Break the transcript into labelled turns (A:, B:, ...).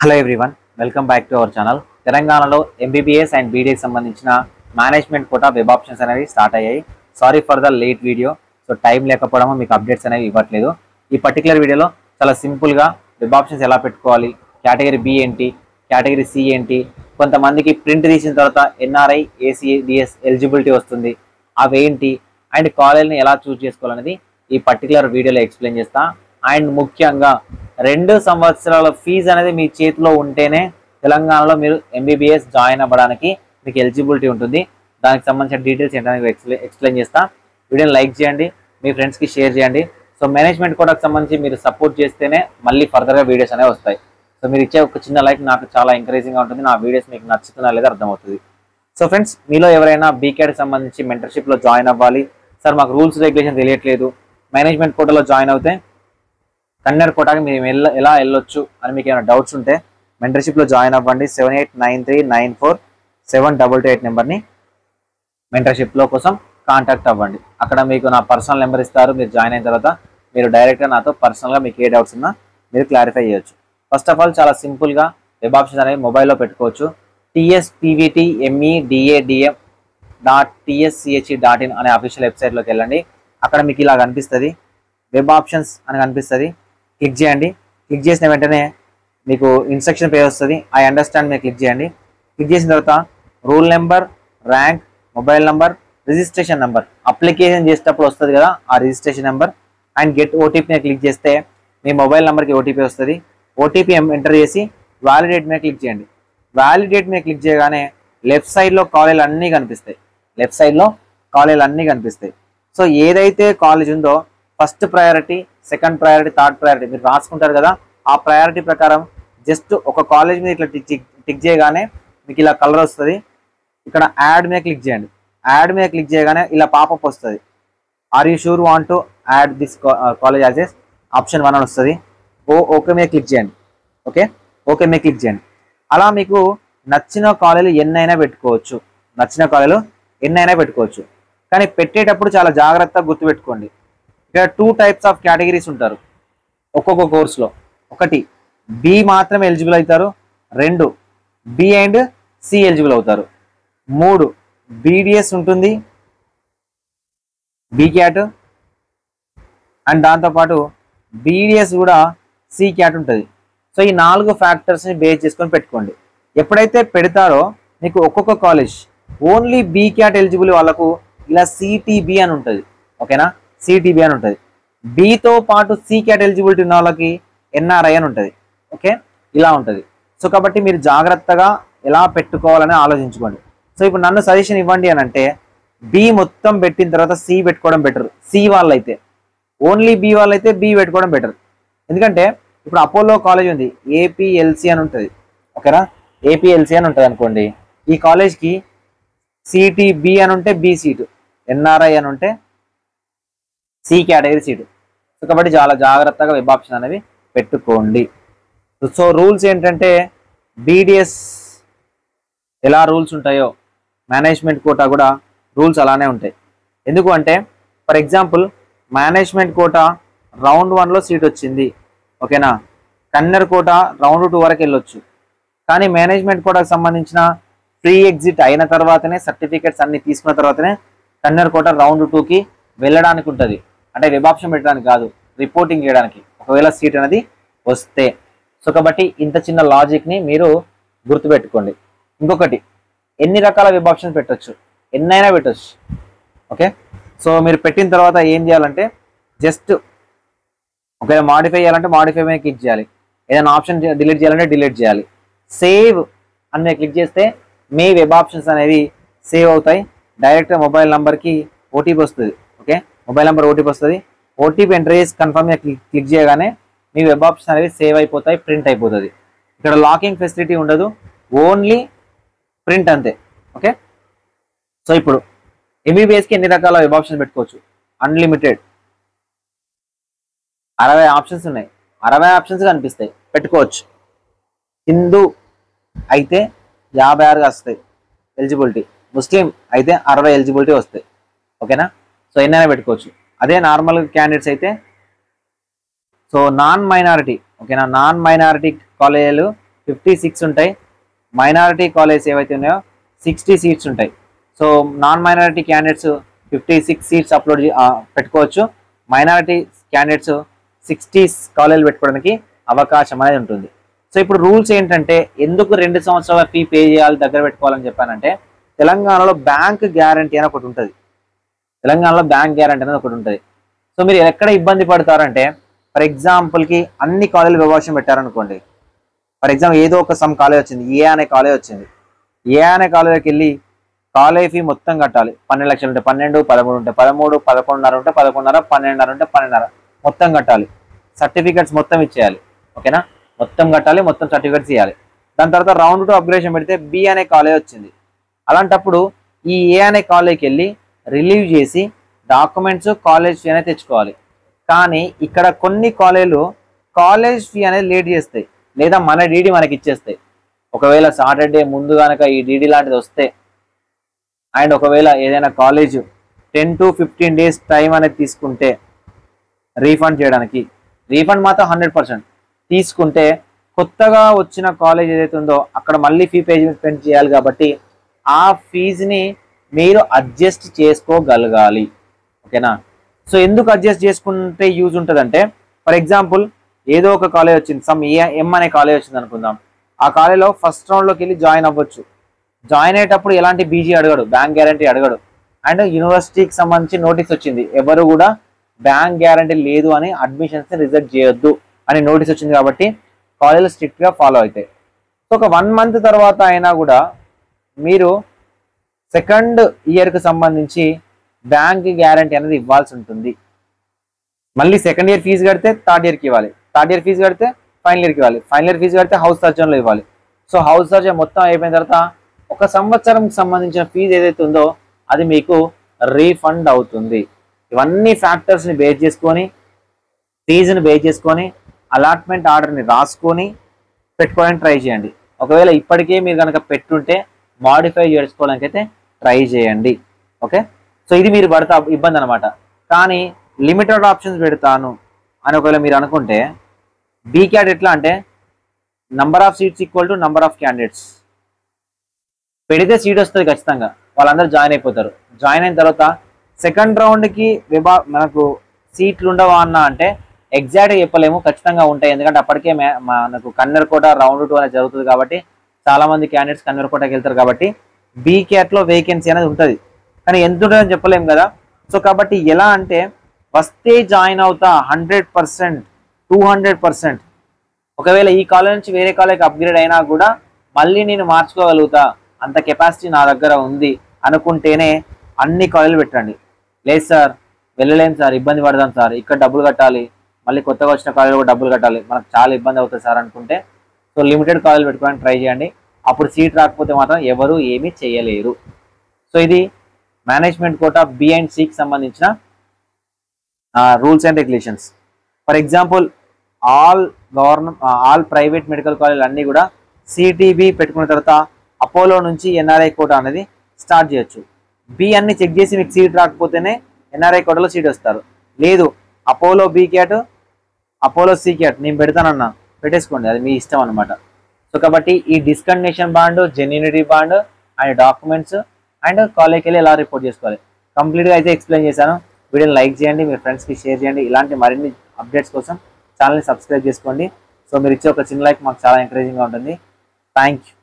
A: Hello everyone, welcome back to our channel. తెలంగాణలో MBBS and బీడీకి సంబంధించిన management quota web options అనేవి start అయ్యాయి. Sorry for the late video. So time లేకపోవడం మీకు updates అనేవి ఇవ్వట్లేదు. ఈ పర్టికులర్ వీడియోలో చాలా సింపుల్గా వెబ్ ఆప్షన్స్ ఎలా పెట్టుకోవాలి, కేటగిరీ బి ఏంటి, కేటగిరీ సి ఏంటి, కొంతమందికి ప్రింట్ తీసిన తర్వాత ఎన్ఆర్ఐ ఏసీడిఎస్ ఎలిజిబిలిటీ వస్తుంది, అవేంటి, అండ్ కాలేజ్ని ఎలా చూస్ చేసుకోవాలనేది ఈ పర్టికులర్ వీడియోలో ఎక్స్ప్లెయిన్ చేస్తా. అండ్ ముఖ్యంగా 2 సంవత్సరాల ఫీజు అనేది మీ చేతిలో ఉంటేనే తెలంగాణలో మీరు ఎంబీబీఎస్ జాయిన్ అవ్వడానికి మీకు ఎలిజిబిలిటీ ఉంటుంది. దానికి సంబంధించిన డీటెయిల్స్ ఏంటనేది ఎక్స్ప్లెయిన్ చేస్తా. వీడియోని లైక్ చేయండి, మీ ఫ్రెండ్స్కి షేర్ చేయండి. సో మేనేజ్మెంట్ కోటాకు సంబంధించి మీరు సపోర్ట్ చేస్తేనే మళ్ళీ ఫర్దర్గా వీడియోస్ అనేవి వస్తాయి. సో మీరు ఇచ్చే ఒక చిన్న లైక్ నాకు చాలా ఎంకరేజింగ్గా ఉంటుంది. నా వీడియోస్ మీకు నచ్చుతున్నా లేదా అర్థమవుతుంది. సో ఫ్రెండ్స్, మీలో ఎవరైనా బీకేడ్కి సంబంధించి మెంటర్షిప్లో జాయిన్ అవ్వాలి, సార్ మాకు రూల్స్ రెగ్యులేషన్ తెలియట్లేదు, మేనేజ్మెంట్ కోటాలో జాయిన్ అవుతే కన్నర్ కోటాకి మీరు ఎలా వెళ్ళొచ్చు అని మీకు ఏమైనా డౌట్స్ ఉంటే మెంటర్షిప్లో జాయిన్ అవ్వండి. 7893947288 నెంబర్ని మెంటర్షిప్లో కోసం కాంటాక్ట్ అవ్వండి. అక్కడ మీకు నా పర్సనల్ నెంబర్ ఇస్తారు. మీరు జాయిన్ అయిన తర్వాత మీరు డైరెక్ట్గా నాతో పర్సనల్గా మీకు ఏ డౌట్స్ ఉన్నా మీరు క్లారిఫై చేయొచ్చు. ఫస్ట్ ఆఫ్ ఆల్ చాలా సింపుల్గా వెబ్ ఆప్షన్స్ అనేవి మొబైల్లో పెట్టుకోవచ్చు. tspvtmedam.tschE.in అనే అఫీషియల్ వెబ్సైట్లోకి వెళ్ళండి. అక్కడ మీకు ఇలా కనిపిస్తుంది, వెబ్ ఆప్షన్స్ అని కనిపిస్తుంది. క్లిక్ చేయండి. క్లిక్ చేసిన వెంటనే మీకు ఇన్స్ట్రక్షన్ పేజ్ వస్తుంది. ఐ అండర్స్టాండ్ మీద క్లిక్ చేయండి. క్లిక్ చేసిన తర్వాత rule number, rank, mobile number, registration number, application చేసేటప్పుడు వస్తుంది కదా ఆ registration number, and get OTP మీద క్లిక్ చేస్తే మీ మొబైల్ నెంబర్కి ఓటీపీ వస్తుంది. ఓటీపీ ఎంటర్ చేసి వ్యాలిడేట్ మీద క్లిక్ చేయండి. వ్యాలిడేట్ మీద క్లిక్ చేయగానే లెఫ్ట్ సైడ్లో కాలేజీలు అన్నీ కనిపిస్తాయి. సో ఏదైతే కాలేజ్ ఉందో first priority, second priority, third priority మీరు రాసుకుంటారు కదా, ఆ ప్రయారిటీ ప్రకారం జస్ట్ ఒక కాలేజ్ మీద ఇట్లా టిక్ చేయగానే మీకు ఇలా కలర్ వస్తుంది. ఇక్కడ యాడ్ మీద క్లిక్ చేయండి. యాడ్ మీద క్లిక్ చేయగానే ఇలా పాపప్ వస్తుంది. Are you sure want to add this college as S option 1 అని వస్తుంది. ఓకే మీద క్లిక్ చేయండి. ఓకే మీద క్లిక్ చేయండి. అలా మీకు నచ్చిన కాలేజీలు ఎన్నైనా పెట్టుకోవచ్చు. కానీ పెట్టేటప్పుడు చాలా జాగ్రత్తగా గుర్తుపెట్టుకోండి. ఇక్కడ 2 టైప్స్ ఆఫ్ కేటగిరీస్ ఉంటారు ఒక్కొక్క కోర్సులో. 1 బి మాత్రమే ఎలిజిబుల్ అవుతారు, 2 బి అండ్ సి ఎలిజిబుల్ అవుతారు, 3 బీడిఎస్ ఉంటుంది, బి క్యాట్, అండ్ దాంతోపాటు బీడిఎస్ కూడా సి క్యాట్ ఉంటుంది. సో ఈ 4 ఫ్యాక్టర్స్ని బేస్ చేసుకొని పెట్టుకోండి. ఎప్పుడైతే పెడతారో మీకు ఒక్కొక్క college only B cat eligible వాళ్ళకు ఇలా సిటీబీ అని ఉంటుంది. ఓకేనా, సిటీబీ అని ఉంటుంది. బితో పాటు సి క్యాట్ ఎలిజిబిలిటీ ఉన్న వాళ్ళకి ఎన్ఆర్ఐ అని ఉంటుంది. ఓకే, ఇలా ఉంటుంది. సో కాబట్టి మీరు జాగ్రత్తగా ఎలా పెట్టుకోవాలని ఆలోచించుకోండి. సో ఇప్పుడు నన్ను సజెషన్ ఇవ్వండి అని అంటే బి మొత్తం పెట్టిన తర్వాత సి పెట్టుకోవడం బెటర్. సి వాళ్ళైతే, ఓన్లీ బి వాళ్ళైతే బి పెట్టుకోవడం బెటర్. ఎందుకంటే ఇప్పుడు అపోలో కాలేజ్ ఉంది, ఏపీఎల్సి అని ఉంటుంది. ఓకేనా, ఏపీఎల్సి అని ఉంటుంది అనుకోండి. ఈ కాలేజ్కి సిటీబి అని ఉంటే బి సీటు, ఎన్ఆర్ఐ అని ఉంటే సి కేటగిరీ సీటు. సో కాబట్టి చాలా జాగ్రత్తగా వెబ్ ఆప్షన్ అనేవి పెట్టుకోండి. సో రూల్స్ ఏంటంటే బీడిఎస్ ఎలా రూల్స్ ఉంటాయో మేనేజ్మెంట్ కోటా కూడా రూల్స్ అలానే ఉంటాయి. ఎందుకు అంటే for example management quota round 1లో సీట్ వచ్చింది. ఓకేనా, కన్నర్ కోటా రౌండ్ 2 వరకు వెళ్ళొచ్చు. కానీ మేనేజ్మెంట్ కోటాకు సంబంధించిన ఫ్రీ ఎగ్జిట్ అయిన తర్వాతనే, సర్టిఫికేట్స్ అన్ని తీసుకున్న తర్వాతనే కన్నర్ కోటా రౌండ్ 2కి వెళ్ళడానికి ఉంటుంది. అంటే వెబ్ ఆప్షన్ పెట్టడానికి కాదు, రిపోర్టింగ్ చేయడానికి, ఒకవేళ సీట్ అనేది వస్తే. సో కాబట్టి ఇంత చిన్న లాజిక్ని మీరు గుర్తుపెట్టుకోండి. ఇంకొకటి, ఎన్ని రకాల వెబ్ ఆప్షన్స్ పెట్టచ్చు, ఎన్నైనా పెట్టచ్చు. ఓకే, సో మీరు పెట్టిన తర్వాత ఏం చేయాలంటే జస్ట్ ఒకవేళ మాడిఫై చేయాలంటే మాడిఫై మీద క్లిక్ చేయాలి, ఏదైనా ఆప్షన్ డిలీట్ చేయాలంటే డిలీట్ చేయాలి. సేవ్ అని క్లిక్ చేస్తే మీ వెబ్ ఆప్షన్స్ అనేవి సేవ్ అవుతాయి. డైరెక్ట్గా మొబైల్ నెంబర్కి ఓటీపీ వస్తుంది. ఓకే, మొబైల్ నెంబర్ ఓటీపీ వస్తుంది. ఓటీపీ ఎంటర్ చేసి కన్ఫర్మ్ మీద క్లిక్ చేయగానే మీ వెబ్ ఆప్షన్స్ అనేవి సేవ్ అయిపోతాయి, ప్రింట్ అయిపోతుంది. ఇక్కడ లాకింగ్ ఫెసిలిటీ ఉండదు, ఓన్లీ ప్రింట్ అంతే. ఓకే, సో ఇప్పుడు ఎంబీబీఎస్కి ఎన్ని రకాల వెబ్ ఆప్షన్స్ పెట్టుకోవచ్చు? అన్లిమిటెడ్ 60 ఆప్షన్స్ ఉన్నాయి. 60 ఆప్షన్స్ కనిపిస్తాయి, పెట్టుకోవచ్చు. హిందూ అయితే 56 వస్తాయి ఎలిజిబిలిటీ, ముస్లిం అయితే 60 ఎలిజిబిలిటీ వస్తాయి. ఓకేనా, సో ఎన్నైనా పెట్టుకోవచ్చు. అదే నార్మల్ క్యాండిడేట్స్ అయితే సో నాన్ మైనారిటీ, ఓకేనా, నాన్ మైనారిటీ కాలేజీలు 56 ఉంటాయి. మైనారిటీ కాలేజ్ ఏవైతే ఉన్నాయో 60 సీట్స్ ఉంటాయి. So non minority candidates 56 seats పెట్టుకోవచ్చు. మైనారిటీ క్యాండిడేట్స్ 60 కాలేజీలు పెట్టుకోవడానికి అవకాశం అనేది ఉంటుంది. సో ఇప్పుడు రూల్స్ ఏంటంటే ఎందుకు 2 సంవత్సరాల ఫీ పే చేయాలి, దగ్గర పెట్టుకోవాలని చెప్పానంటే తెలంగాణలో బ్యాంక్ గ్యారంటీ అని ఒకటి ఉంటుంది. తెలంగాణలో బ్యాంక్ గ్యారంటీ అనేది ఒకటి ఉంటుంది. సో మీరు ఎక్కడ ఇబ్బంది పడతారంటే ఫర్ ఎగ్జాంపుల్కి అన్ని కాలేజీలు విభాషణ పెట్టారనుకోండి. ఫర్ ఎగ్జాంపుల్ ఏదో ఒక సమ్ కాలేజ్ వచ్చింది, ఏ అనే కాలేజ్ వచ్చింది. ఏ అనే కాలేజీకి వెళ్ళి కాలేజ్ ఫీ మొత్తం కట్టాలి. 12 లక్షలు ఉంటే 12, 13 ఉంటే 13, 11.5 ఉంటే 11.5, 12.5 ఉంటే 12.5 మొత్తం కట్టాలి. సర్టిఫికెట్స్ మొత్తం ఇచ్చేయాలి. ఓకేనా, మొత్తం కట్టాలి, మొత్తం సర్టిఫికెట్స్ ఇవ్వాలి. దాని తర్వాత రౌండ్ 2 అప్గ్రేషన్ పెడితే బి అనే కాలేజ్ వచ్చింది. అలాంటప్పుడు ఈ ఏ అనే కాలేజ్కి వెళ్ళి రిలీవ్ చేసి డాక్యుమెంట్స్ కాలేజ్ ఫీ అనేది తెచ్చుకోవాలి. కానీ ఇక్కడ కొన్ని కాలేజీలు కాలేజ్ ఫీ అనేది లేట్ చేస్తాయి, లేదా మన డీడీ మనకి ఇచ్చేస్తాయి. ఒకవేళ సాటర్డే ముందు కనుక ఈ డీడీ లాంటిది వస్తే అండ్ ఒకవేళ ఏదైనా కాలేజ్ 10 to 15 days టైం అనేది తీసుకుంటే రీఫండ్ చేయడానికి, రీఫండ్ మాత్రం 100% తీసుకుంటే కొత్తగా వచ్చిన కాలేజ్ ఏదైతే ఉందో అక్కడ మళ్ళీ ఫీ పేమెంట్ చేయాలి. కాబట్టి ఆ ఫీజుని మీరు అడ్జస్ట్ చేసుకోగలగాలి. ఓకేనా, సో ఎందుకు అడ్జస్ట్ చేసుకుంటే యూజ్ ఉంటుందంటే ఫర్ ఎగ్జాంపుల్ ఏదో ఒక కాలేజ్ వచ్చింది, సమ్ ఎం అనే కాలేజ్ వచ్చింది అనుకుందాం. ఆ కాలేజ్లో ఫస్ట్ రౌండ్లోకి వెళ్ళి జాయిన్ అవ్వచ్చు. జాయిన్ అయ్యేటప్పుడు ఎలాంటి బీజీ అడగడు, బ్యాంక్ గ్యారంటీ అడగడు. అండ్ యూనివర్సిటీకి సంబంధించి నోటీస్ వచ్చింది, ఎవరు కూడా బ్యాంక్ గ్యారంటీ లేదు అని అడ్మిషన్స్ని రిజెక్ట్ చేయొద్దు అని నోటీస్ వచ్చింది. కాబట్టి కాలేజీలు స్ట్రిక్ట్గా ఫాలో అవుతాయి. సో ఒక 1 month తర్వాత అయినా కూడా మీరు సెకండ్ ఇయర్కి సంబంధించి బ్యాంక్ గ్యారంటీ అనేది ఇవ్వాల్సి ఉంటుంది. మళ్ళీ సెకండ్ ఇయర్ ఫీజు కడితే థర్డ్ ఇయర్కి ఇవ్వాలి, థర్డ్ ఇయర్ ఫీజు కడితే ఫైనల్ ఇయర్కి ఇవ్వాలి, ఫైనల్ ఇయర్ ఫీజు కడితే హౌస్ సర్జన్లో ఇవ్వాలి. సో హౌస్ సర్జన్ మొత్తం అయిపోయిన తర్వాత 1 సంవత్సరంకి సంబంధించిన ఫీజు ఏదైతే ఉందో అది మీకు రీఫండ్ అవుతుంది. ఇవన్నీ ఫ్యాక్టర్స్ని బేస్ చేసుకొని, ఫీజుని బేస్ చేసుకొని, అలాట్మెంట్ ఆర్డర్ని రాసుకొని పెట్టుకోవడానికి ట్రై చేయండి. ఒకవేళ ఇప్పటికే మీరు కనుక పెట్టుంటే మాడిఫై చేసుకోవడానికి అయితే ట్రై చేయండి. ఓకే, సో ఇది మీరు పడతా ఇబ్బంది అనమాట. కానీ లిమిటెడ్ ఆప్షన్స్ పెడతాను అని ఒకవేళ మీరు అనుకుంటే బీక్యాట్ ఎట్లా అంటే number of seats equal to number of candidates. పెడితే సీట్ వస్తుంది ఖచ్చితంగా, వాళ్ళందరూ జాయిన్ అయిపోతారు. జాయిన్ అయిన తర్వాత సెకండ్ రౌండ్కి మనకు సీట్లు ఉండవా అన్న అంటే ఎగ్జాక్ట్గా చెప్పలేము, ఖచ్చితంగా ఉంటాయి. ఎందుకంటే అప్పటికే మనకు కన్నెరకోట రౌండ్ 2 అనేది జరుగుతుంది. కాబట్టి చాలామంది క్యాండిడేట్స్ కన్నెరకోటకి వెళ్తారు. కాబట్టి బీక్యాట్లో వేకెన్సీ అనేది ఉంటుంది, కానీ ఎంత ఉంటుందని చెప్పలేము కదా. సో కాబట్టి ఎలా అంటే వస్తే జాయిన్ అవుతా 100%, 200%. ఒకవేళ ఈ కాలేజ్ నుంచి వేరే కాలేజ్కి అప్గ్రేడ్ అయినా కూడా మళ్ళీ నేను మార్చుకోగలుగుతా, అంత కెపాసిటీ నా దగ్గర ఉంది అనుకుంటేనే అన్ని కాలేజీలు పెట్టండి. లేదు సార్ వెళ్ళలేము సార్, ఇబ్బంది పడదాం సార్, ఇక్కడ డబ్బులు కట్టాలి, మళ్ళీ కొత్తగా వచ్చిన కాలేజీలో కూడా డబ్బులు కట్టాలి, మనకు చాలా ఇబ్బంది అవుతుంది సార్ అనుకుంటే సో లిమిటెడ్ కాలేజీలు పెట్టుకోవడానికి ట్రై చేయండి. అప్పుడు సీట్ రాకపోతే మాత్రం ఎవరు ఏమీ చేయలేరు. సో ఇది మేనేజ్మెంట్ కోటా బి అండ్ సికి సంబంధించిన rules and regulations. For example all private medical కాలేజీలు అన్నీ కూడా సిటీబీ పెట్టుకున్న తర్వాత అపోలో నుంచి ఎన్ఆర్ఐ కోటా అనేది స్టార్ట్ చేయొచ్చు. బి అన్ని చెక్ చేసి మీకు సీట్ రాకపోతేనే ఎన్ఆర్ఐ కోటాలో సీట్ వస్తారు. లేదు Apollo B cat, Apollo C cat నేను పెడతానన్నా పెట్టేసుకోండి, అది మీ ఇష్టం అనమాట. సో కాబట్టి ఈ discontinuation bond, genuinity bond and documents and కాలేజ్కి వెళ్ళి ఎలా రిపోర్ట్ చేసుకోవాలి కంప్లీట్గా అయితే ఎక్స్ప్లెయిన్ చేశాను. వీడియోని లైక్ చేయండి, మీ ఫ్రెండ్స్కి షేర్ చేయండి. ఇలాంటి మరిన్ని అప్డేట్స్ కోసం ఛానల్ని సబ్స్క్రైబ్ చేసుకోండి. సో మీరు ఇచ్చే ఒక చిన్న లైక్ మాకు చాలా ఎంకరేజింగ్గా ఉంటుంది. Thank you.